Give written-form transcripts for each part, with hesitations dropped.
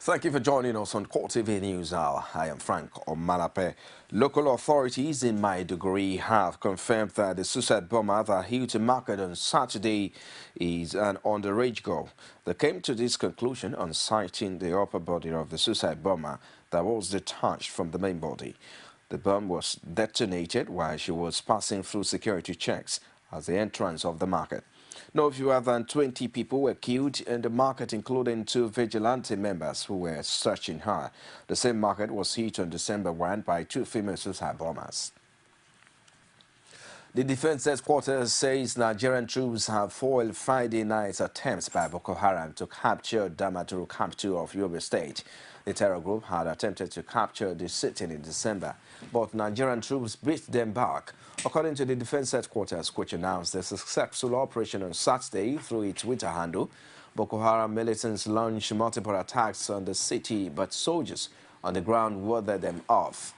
Thank you for joining us on CoreTV News Hour. I am Frank Omalape. Local authorities in Maiduguri have confirmed that the suicide bomber that hit a market on Saturday is an underage girl. They came to this conclusion on sighting the upper body of the suicide bomber that was detached from the main body. The bomb was detonated while she was passing through security checks at the entrance of the market. No fewer than 20 people were killed in the market, including 2 vigilante members who were searching her. The same market was hit on December 1 by 2 female suicide bombers. The Defense Headquarters says Nigerian troops have foiled Friday night's attempts by Boko Haram to capture Damaturu capital of Yobe State. The terror group had attempted to capture the city in December, but Nigerian troops beat them back. According to the Defense Headquarters, which announced the successful operation on Saturday through its Twitter handle, Boko Haram militants launched multiple attacks on the city, but soldiers on the ground warded them off.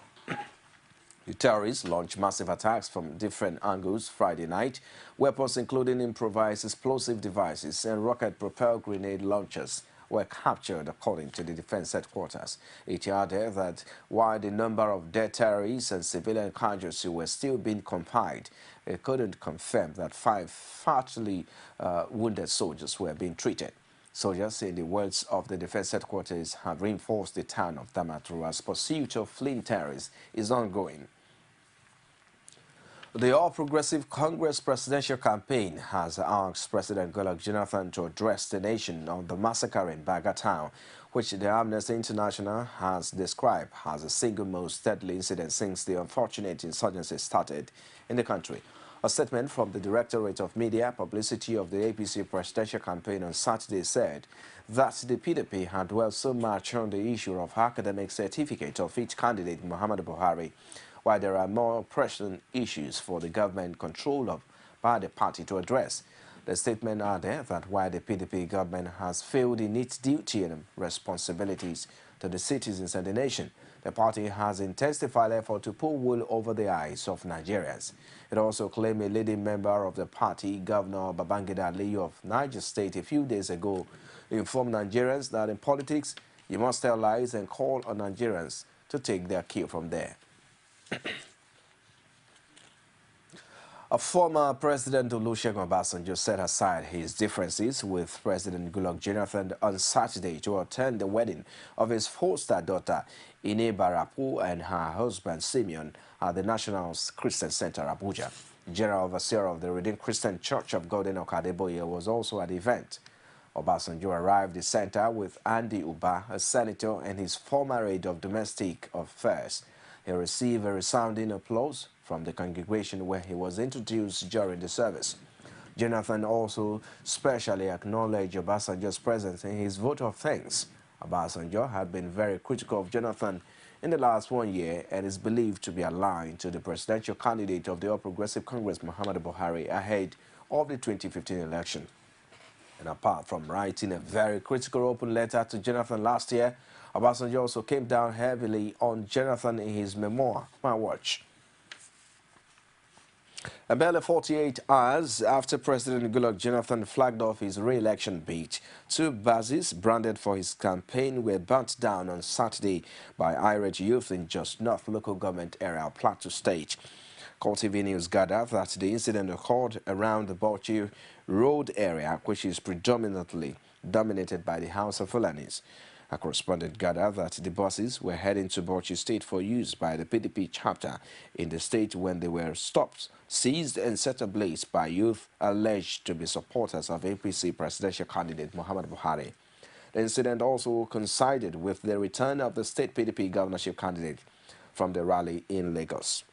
The terrorists launched massive attacks from different angles Friday night. Weapons including improvised explosive devices and rocket-propelled grenade launchers were captured, according to the Defense Headquarters. It added that while the number of dead terrorists and civilian casualties were still being compiled, it couldn't confirm that 5 fatally wounded soldiers were being treated. Soldiers, in the words of the Defense Headquarters, have reinforced the town of Damaturu as pursuit of fleeing terrorists is ongoing. The All Progressive Congress presidential campaign has asked President Goodluck Jonathan to address the nation on the massacre in Baga town, which the Amnesty International has described as the single most deadly incident since the unfortunate insurgency started in the country. A statement from the Directorate of Media Publicity of the APC presidential campaign on Saturday said that the PDP had dwelt so much on the issue of academic certificate of each candidate, Muhammadu Buhari, while there are more pressing issues for the government control of by the party to address. The statement added that while the PDP government has failed in its duty and responsibilities to the citizens and the nation, the party has intensified effort to pull wool over the eyes of Nigerians. It also claimed a leading member of the party, Governor Babangida Aliyu of Niger State, a few days ago, informed Nigerians that in politics, you must tell lies and call on Nigerians to take their cue from there. A former President Olusegun Obasanjo set aside his differences with President Goodluck Jonathan on Saturday to attend the wedding of his foster daughter, Ine Barapu, and her husband, Simeon, at the National Christian Center, Abuja. General Overseer of the Redeemed Christian Church of God Enoch Adeboye was also at the event. Obasanjo arrived at the center with Andy Uba, a senator, and his former aide of domestic affairs. He received a resounding applause from the congregation where he was introduced during the service. Jonathan also specially acknowledged Obasanjo's presence in his vote of thanks. Obasanjo had been very critical of Jonathan in the last 1 year and is believed to be aligned to the presidential candidate of the All Progressive Congress, Muhammadu Buhari, ahead of the 2015 election. And apart from writing a very critical open letter to Jonathan last year, Obasanjo also came down heavily on Jonathan in his memoir, My Watch. And barely 48 hours after President Goodluck Jonathan flagged off his re-election bid, 2 buses branded for his campaign were burnt down on Saturday by irate youth in Just North local government area of Plateau State. CoreTV News gathered that the incident occurred around the Bauchi Road area, which is predominantly dominated by the House of Fulanis. A correspondent gathered that the buses were heading to Bauchi State for use by the PDP chapter in the state when they were stopped, seized and set ablaze by youth alleged to be supporters of APC presidential candidate Muhammadu Buhari. The incident also coincided with the return of the state PDP governorship candidate from the rally in Lagos.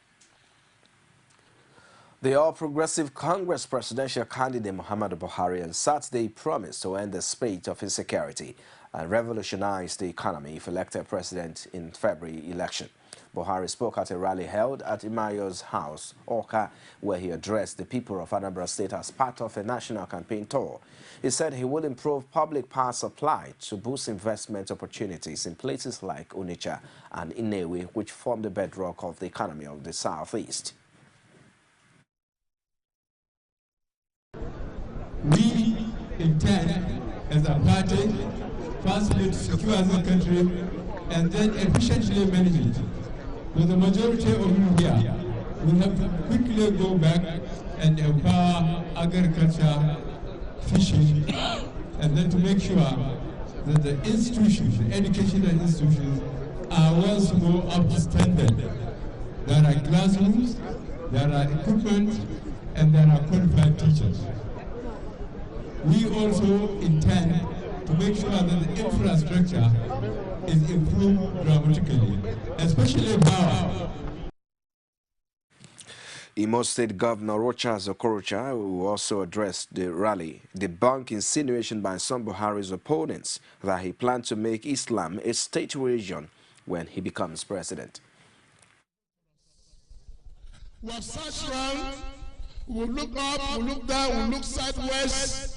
The All Progressive Congress presidential candidate Muhammadu Buhari on Saturday promised to end the spate of insecurity and revolutionize the economy if elected president in February election. Buhari spoke at a rally held at Imayo's house, Oka, where he addressed the people of Anambra State as part of a national campaign tour. He said he will improve public power supply to boost investment opportunities in places like Onitsha and Nnewi, which form the bedrock of the economy of the Southeast. We intend, as a party, firstly to secure the country and then efficiently manage it. For the majority of you here, we have to quickly go back and empower agriculture, fishing, and then to make sure that the institutions, the educational institutions, are once more up to standard. There are classrooms, there are equipment, and there are qualified teachers. We also intend to make sure that the infrastructure is improved dramatically, especially power. Imo State Governor Rochas Okorocha, who also addressed the rally, debunked insinuation by some Buhari's opponents that he planned to make Islam a state religion when he becomes president. We have searched around, we look up, we look down, we look sideways.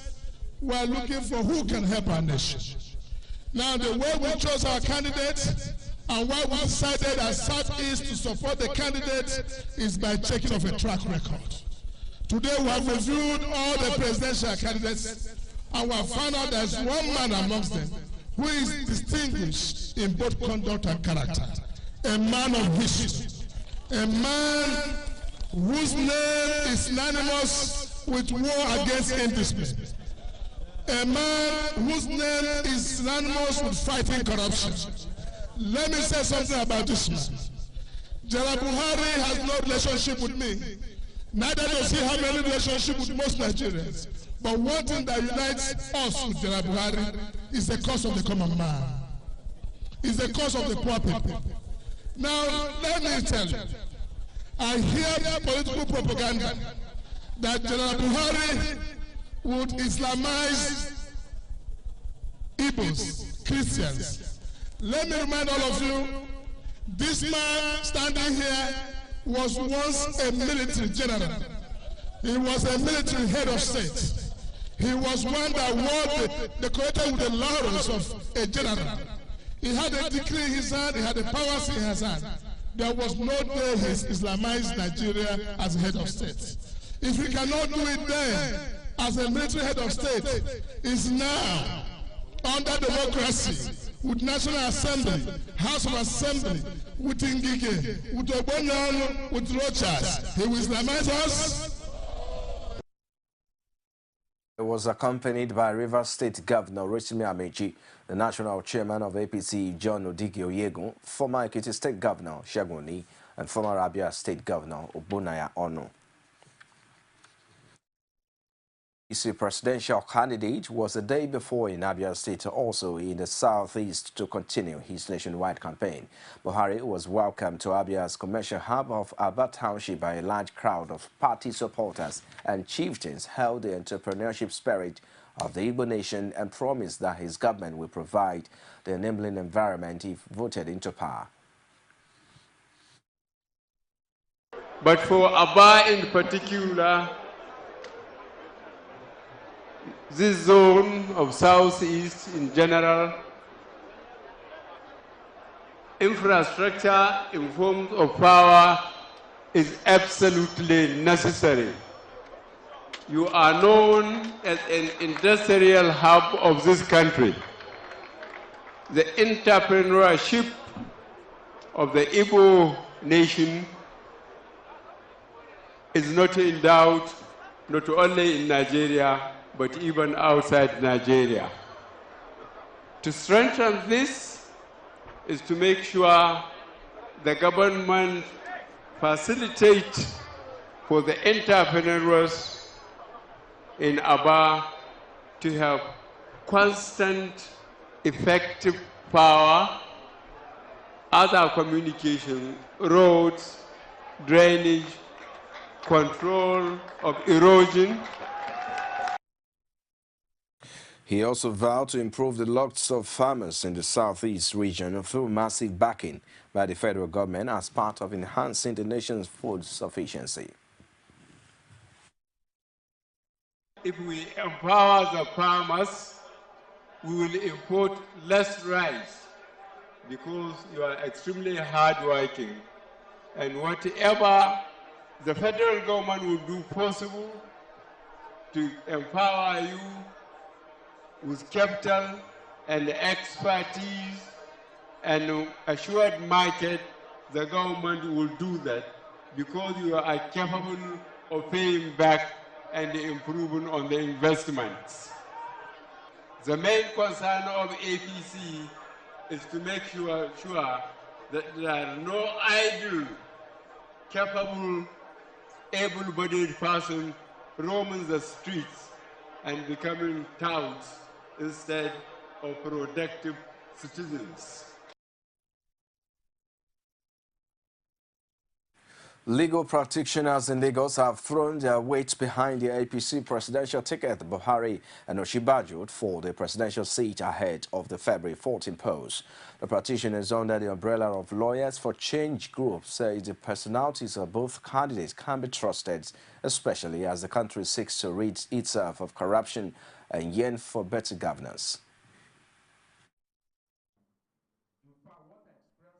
We are looking for who can help our nation. Now, the way we chose our candidate and why we decided as Southeast to support the candidate is by checking off a track record. Today, we have reviewed all the presidential candidates and we have found out there's one man amongst them who is distinguished in both conduct and character. A man of history. A man whose name is synonymous with war against indiscipline. A man whose name is synonymous with fighting corruption. Let me say something about this man. General Buhari has no relationship with me. Neither does he have any relationship with most Nigerians. But one thing that unites us with General Buhari is the cause of the common man. It's the cause of the poor people. Now, let me tell you, I hear political propaganda that General Buhari would Islamize Igbos, Christians. Let me remind all of you, this man standing here was once a military general. He was a military head of state. He was one that wore the decorated with the laurels of a general. He had a decree in his hand, he had the powers in his hand. There was no day he Islamized Nigeria as a head of state. If we cannot do it then, as a military head of state, is now under democracy, with National Assembly, House of Assembly, with Ngige, with Obonyan, with Rochas. He will Islamize us. It was accompanied by Rivers State Governor Rotimi Amechi, the National Chairman of APC John Odigi Oyegun, former Ekiti State Governor Shagoni, and former Abia State Governor Obunaya Ono. The presidential candidate was the day before in Abia State, also in the southeast, to continue his nationwide campaign. Buhari was welcomed to Abia's commercial hub of Aba Township by a large crowd of party supporters and chieftains, held the entrepreneurship spirit of the Igbo nation and promised that his government will provide the enabling environment if voted into power. But for Aba in particular, this zone of Southeast in general, infrastructure in forms of power is absolutely necessary. You are known as an industrial hub of this country. The entrepreneurship of the Igbo nation is not in doubt, not only in Nigeria, but even outside Nigeria. To strengthen this is to make sure the government facilitates for the entrepreneurs in Aba to have constant, effective power, other communication, roads, drainage, control of erosion. He also vowed to improve the lots of farmers in the southeast region through massive backing by the federal government as part of enhancing the nation's food sufficiency. If we empower the farmers, we will import less rice because you are extremely hardworking. And whatever the federal government will do possible to empower you with capital and expertise and assured market, the government will do that because you are capable of paying back and improving on the investments. The main concern of APC is to make sure that there are no idle, capable, able-bodied person roaming the streets and becoming touts instead of productive citizens. Legal practitioners in Lagos have thrown their weight behind the APC presidential ticket, Buhari and Osinbajo, for the presidential seat ahead of the February 14 polls. The practitioners under the umbrella of Lawyers for Change group say the personalities of both candidates can be trusted, especially as the country seeks to rid itself of corruption and yearn for better governance.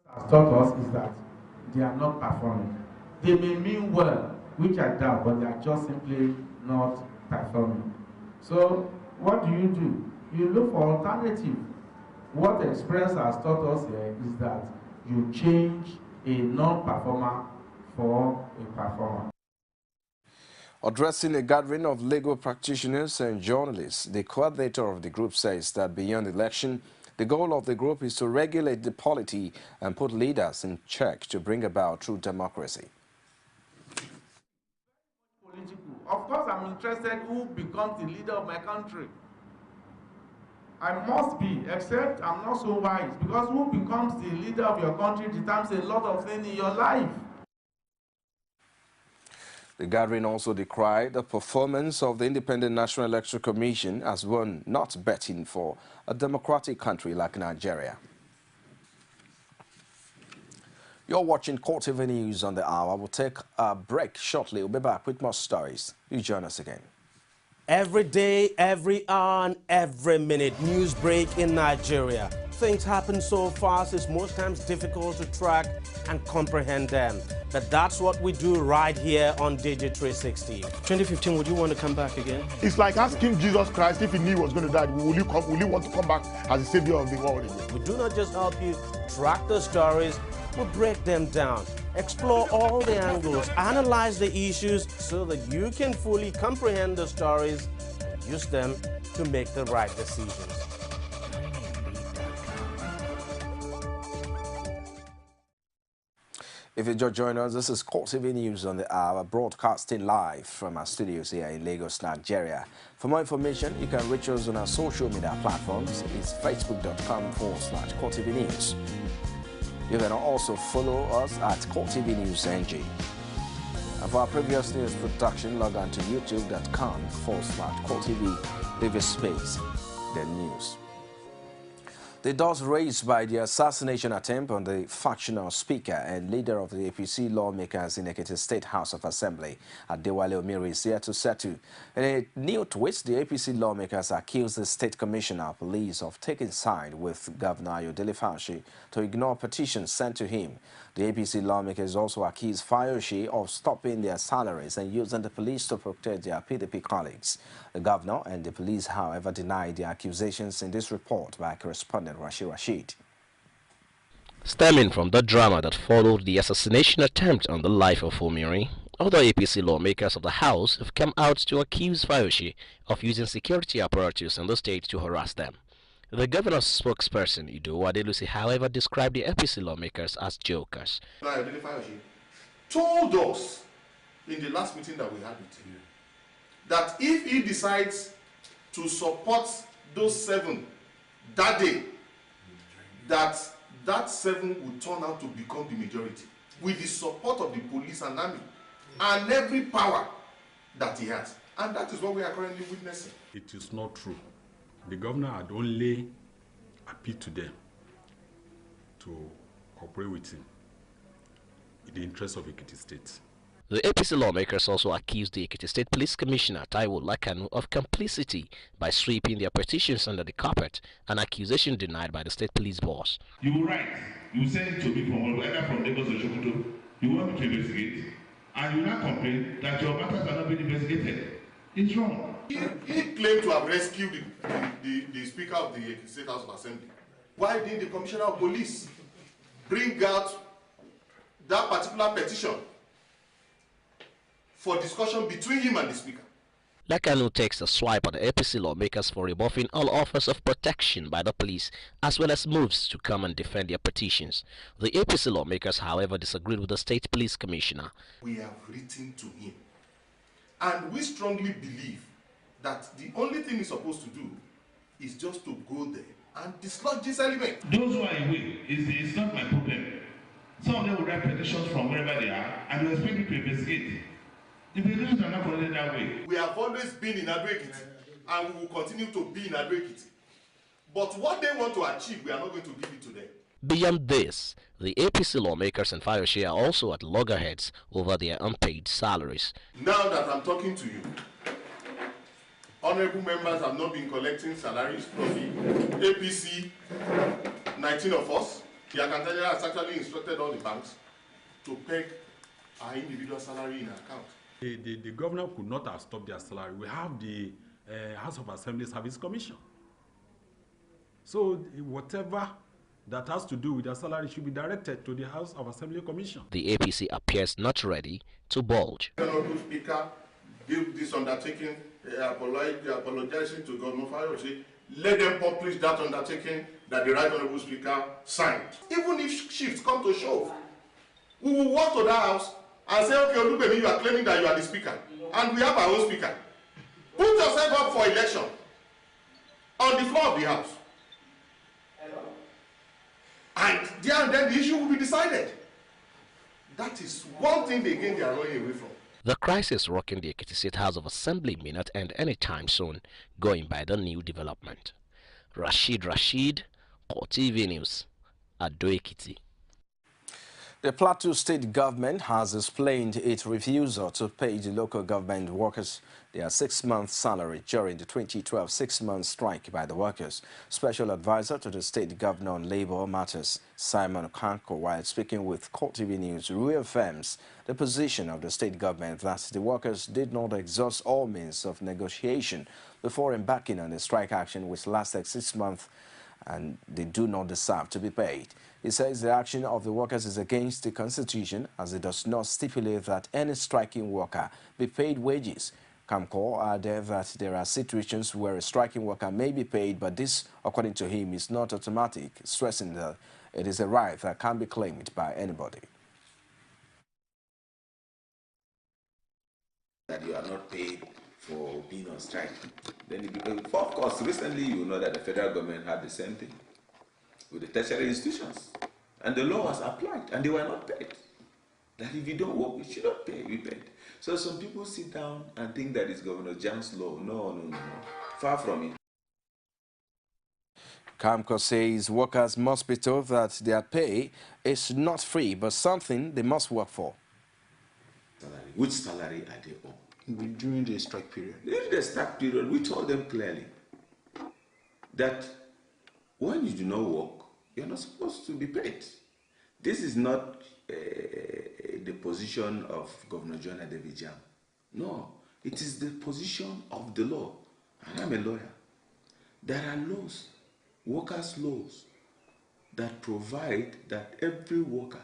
Has taught us is that they are not performing. They may mean well, which I doubt, but they are just simply not performing. So what do? You look for alternative. What experience has taught us here is that you change a non-performer for a performer. Addressing a gathering of legal practitioners and journalists, the coordinator of the group says that beyond election, the goal of the group is to regulate the polity and put leaders in check to bring about true democracy. Of course, I'm interested who becomes the leader of my country. I must be, except I'm not so wise, because who becomes the leader of your country determines a lot of things in your life. The gathering also decried the performance of the Independent National Electoral Commission as one not betting for a democratic country like Nigeria. You're watching CoreTV News on the hour. We'll take a break shortly. We'll be back with more stories. You join us again. Every day, every hour, and every minute, news break in Nigeria. Things happen so fast, it's most times difficult to track and comprehend them. But that's what we do right here on Digi 360. 2015, would you want to come back again? It's like asking Jesus Christ if he knew he was going to die, will you want to come back as the savior of the world again? We do not just help you track the stories, we break them down, explore all the angles, analyze the issues so that you can fully comprehend the stories and use them to make the right decisions. If you just joined us, this is CoreTV News on the hour, broadcasting live from our studios here in Lagos, Nigeria. For more information, you can reach us on our social media platforms. It's facebook.com/CoreTV News. You can also follow us at CoreTV News NG. And for our previous news production, log on to youtube.com/CoreTV, leave a space, then news. The dust raised by the assassination attempt on the factional speaker and leader of the APC lawmakers in Ekiti State House of Assembly, Adewale Omiri, is here to settle. In a new twist, the APC lawmakers accused the State Commissioner of Police of taking side with Governor Ayodele Fauci to ignore petitions sent to him. The APC lawmakers also accused Fauci of stopping their salaries and using the police to protect their PDP colleagues. The governor and the police, however, denied the accusations in this report by correspondent Rashid. Stemming from the drama that followed the assassination attempt on the life of Omiri, other APC lawmakers of the House have come out to accuse Fauci of using security apparatus in the state to harass them. The governor's spokesperson, Ido Adelusi, however, described the APC lawmakers as jokers. Fauci told us in the last meeting that we had with him that if he decides to support those 7 that day, that 7 would turn out to become the majority with the support of the police and army and every power that he has. And that is what we are currently witnessing. It is not true. The governor had only appealed to them to cooperate with him in the interest of Ekiti State. The APC lawmakers also accused the Ekiti State Police Commissioner Taiwo Lakanu of complicity by sweeping their petitions under the carpet, an accusation denied by the state police boss. You will write, you will send it to me from whether from Lagos or Sokoto, you want me to investigate, and you will not complain that your matters are not being investigated. It's wrong. He claimed to have rescued the Speaker of the State House of Assembly. Why didn't the Commissioner of Police bring out that particular petition for discussion between him and the Speaker? Lekanu takes a swipe at the APC lawmakers for rebuffing all offers of protection by the police, as well as moves to come and defend their petitions. The APC lawmakers, however, disagreed with the State Police Commissioner. We have written to him, and we strongly believe that the only thing he's supposed to do is just to go there and dislodge this element. Those who are away, it's not my problem. Some of them will write petitions from wherever they are, and they expect me to investigate. The petitions are not connected that way. We have always been in Ado-Ekiti, and we will continue to be in Ado-Ekiti. But what they want to achieve, we are not going to give it to them. Beyond this, the APC lawmakers and Fayoshe are also at loggerheads over their unpaid salaries. Now that I'm talking to you, honorable members have not been collecting salaries from the APC, 19 of us. The Accountant has actually instructed all the banks to peg our individual salary in account. The governor could not have stopped their salary. We have the House of Assembly Service Commission. So whatever that has to do with their salary should be directed to the House of Assembly Commission. The APC appears not ready to budge. Honorable Speaker, give this undertaking, apologizing to Governor Fayoshe. Let them publish that undertaking that the Right Honorable Speaker signed. Even if shifts come to shove, we will walk to that house and say, okay, Olubemi, you are claiming that you are the Speaker, and we have our own Speaker. Put yourself up for election on the floor of the House. And there and then the issue will be decided. That is one thing again they are running away from. The crisis rocking the Ekiti State House of Assembly may not end anytime soon, going by the new development. Rashid, CoreTV News, Ado-Ekiti. The Plateau State government has explained its refusal to pay the local government workers their 6-month salary during the 2012 6-month strike by the workers. Special advisor to the state governor on labor matters, Simon Kanko, while speaking with CoreTV News, reaffirms the position of the state government that the workers did not exhaust all means of negotiation before embarking on the strike action, which lasted 6 months, and they do not deserve to be paid. He says the action of the workers is against the Constitution, as it does not stipulate that any striking worker be paid wages. Kamko added that there are situations where a striking worker may be paid, but this, according to him, is not automatic, stressing that it is a right that can be claimed by anybody. That you are not paid for being on strike. Then it becomes, of course, recently you know that the federal government had the same thing with the tertiary institutions, and the law was applied, and they were not paid. That if you don't work, you should not pay, be paid. So some people sit down and think that it's Governor Jan's law. No. Far from it. Kamko says workers must be told that their pay is not free, but something they must work for. Salary. Which salary are they on? During the strike period. During the strike period, we told them clearly that when you do not work, you're not supposed to be paid. This is not the position of Governor John Adebijam. No, it is the position of the law. And I'm a lawyer. There are laws, workers' laws, that provide that every worker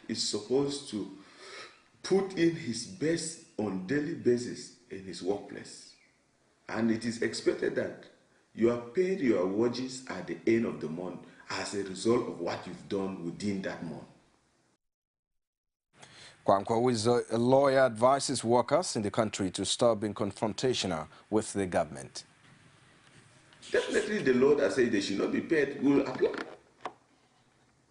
is supposed to put in his best on daily basis in his workplace. And it is expected that you are paid your wages at the end of the month as a result of what you've done within that month. Kwankwo, who is a lawyer, advises workers in the country to stop being confrontational with the government. Definitely the law that says they should not be paid will apply.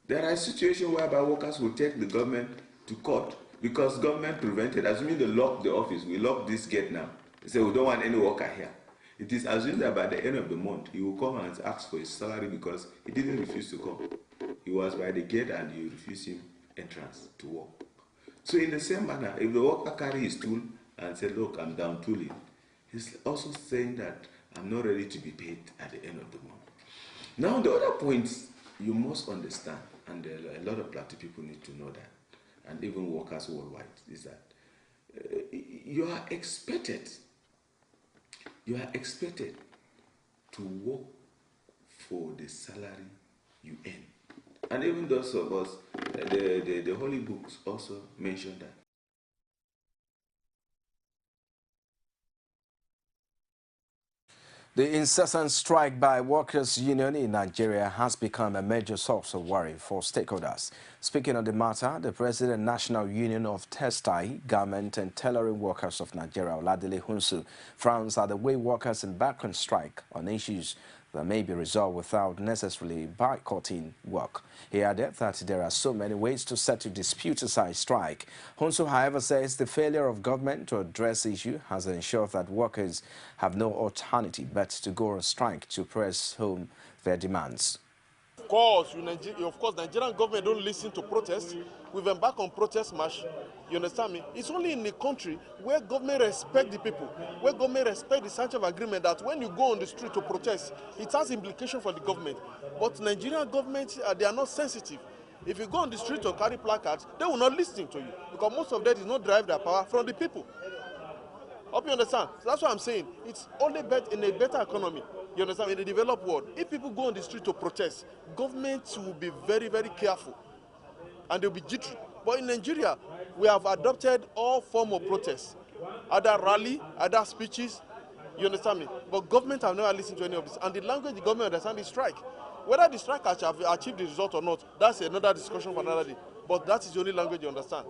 There are situations whereby workers will take the government to court because government prevented, assuming they lock the office, we lock this gate now. They say we don't want any worker here. It is assumed that by the end of the month, he will come and ask for his salary because he didn't refuse to come. He was by the gate and you refused him entrance to work. So in the same manner, if the worker carry his tool and say, look, I'm down tooling, he's also saying that I'm not ready to be paid at the end of the month. Now, the other points you must understand, and a lot of Plateau people need to know that, and even workers worldwide, is that you are expected You are expected to work for the salary you earn. And even those of us, the holy books also mention that. The incessant strike by workers' union in Nigeria has become a major source of worry for stakeholders. Speaking on the matter, the President National Union of Textile, Garment and Tailoring Workers of Nigeria, Oladele Hunsu, frowns at the way workers embark on strike on issues that may be resolved without necessarily boycotting work. He added that there are so many ways to settle disputes aside strike. Hunsu, however, says the failure of government to address the issue has ensured that workers have no alternative but to go on strike to press home their demands. Of course, Nigerian government don't listen to protests. We've embarked on protest march. You understand me? It's only in a country where government respect the people, where government respect the Sanchez agreement, that when you go on the street to protest, it has implication for the government. But Nigerian government, they are not sensitive. If you go on the street to carry placards, they will not listen to you because most of that is not derive their power from the people. Hope you understand. So that's what I'm saying. It's only in a better economy. You understand? In the developed world, if people go on the street to protest, governments will be very, very careful, and they'll be jittery. But in Nigeria, we have adopted all forms of protest, either rally, either speeches. You understand me? But government have never listened to any of this, and the language the government understands is strike. Whether the strike has achieved the result or not, that's another discussion for another day. But that is the only language you understand.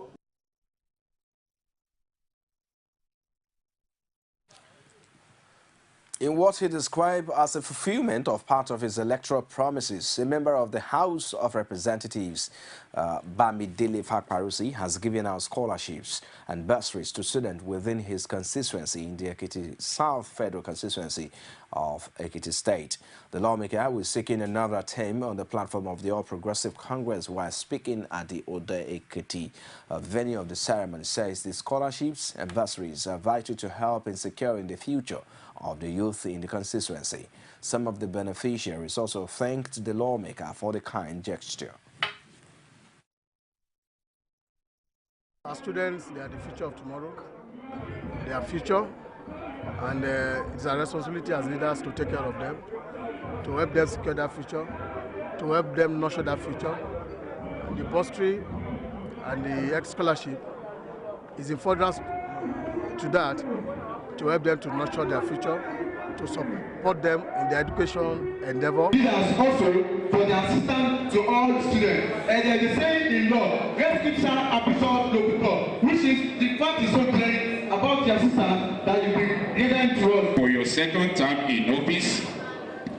In what he described as a fulfillment of part of his electoral promises, a member of the House of Representatives, Bamidele Fakparusi, has given out scholarships and bursaries to students within his constituency in the Ekiti South Federal constituency of Ekiti State. The lawmaker was seeking another term on the platform of the All Progressive Congress while speaking at the Ode Ekiti venue of the ceremony. Says the scholarships and bursaries are vital to help in securing the future of the youth in the constituency. Some of the beneficiaries also thanked the lawmaker for the kind gesture. Our students, they are the future of tomorrow. They are future, and it's our responsibility as leaders to take care of them, to help them secure that future, to help them nurture that future. The bursary and the X scholarship is in furtherance to that, to help them to nurture their future, to support them in their education endeavor. Leaders also for the assistance to all the students. And there is a saying in law, which is the fact is so clear about the assistance that you bring given to us. For your second term in office,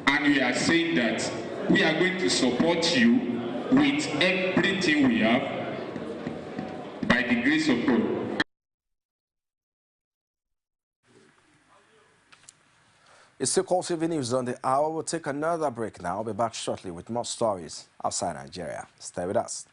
and we are saying that we are going to support you with everything we have by the grace of God. It's still CoreTV News on the hour. We'll take another break now. I'll be back shortly with more stories outside Nigeria. Stay with us.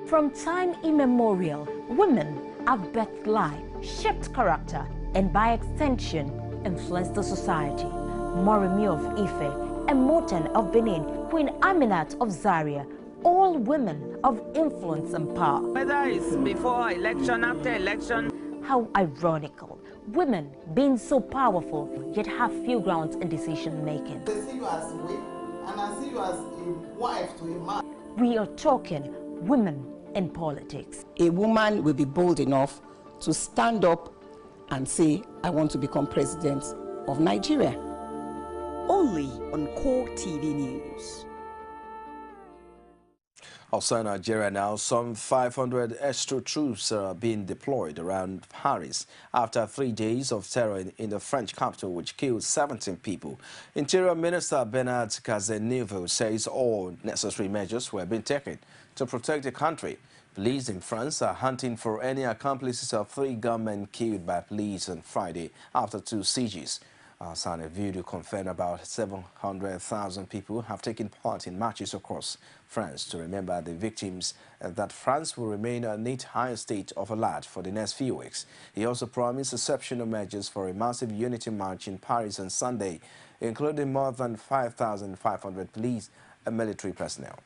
From time immemorial, women have birthed life, shaped character, and by extension, influenced the society. Moremi of Ife, Emoten of Benin, Queen Aminat of Zaria, all women of influence and power. Whether it's before election, after election. How ironical. Women being so powerful, yet have few grounds in decision making. They see you as a wife, and I see you as a wife to a man. We are talking women in politics. A woman will be bold enough to stand up and say, I want to become president of Nigeria. Only on CoreTV News. Outside Nigeria now, some 500 extra troops are being deployed around Paris after 3 days of terror in the French capital, which killed 17 people. Interior Minister Bernard Cazeneuve says all necessary measures were being taken to protect the country. Police in France are hunting for any accomplices of 3 gunmen killed by police on Friday after 2 sieges. A video confirmed about 700,000 people have taken part in marches across France to remember the victims, and that France will remain a neat high state of alert for the next few weeks. He also promised exceptional measures for a massive unity march in Paris on Sunday, including more than 5,500 police and military personnel.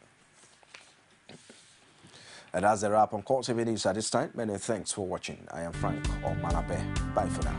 And that's a wrap on CoreTV News at this time. Many thanks for watching. I am Frank Omalape. Bye for now.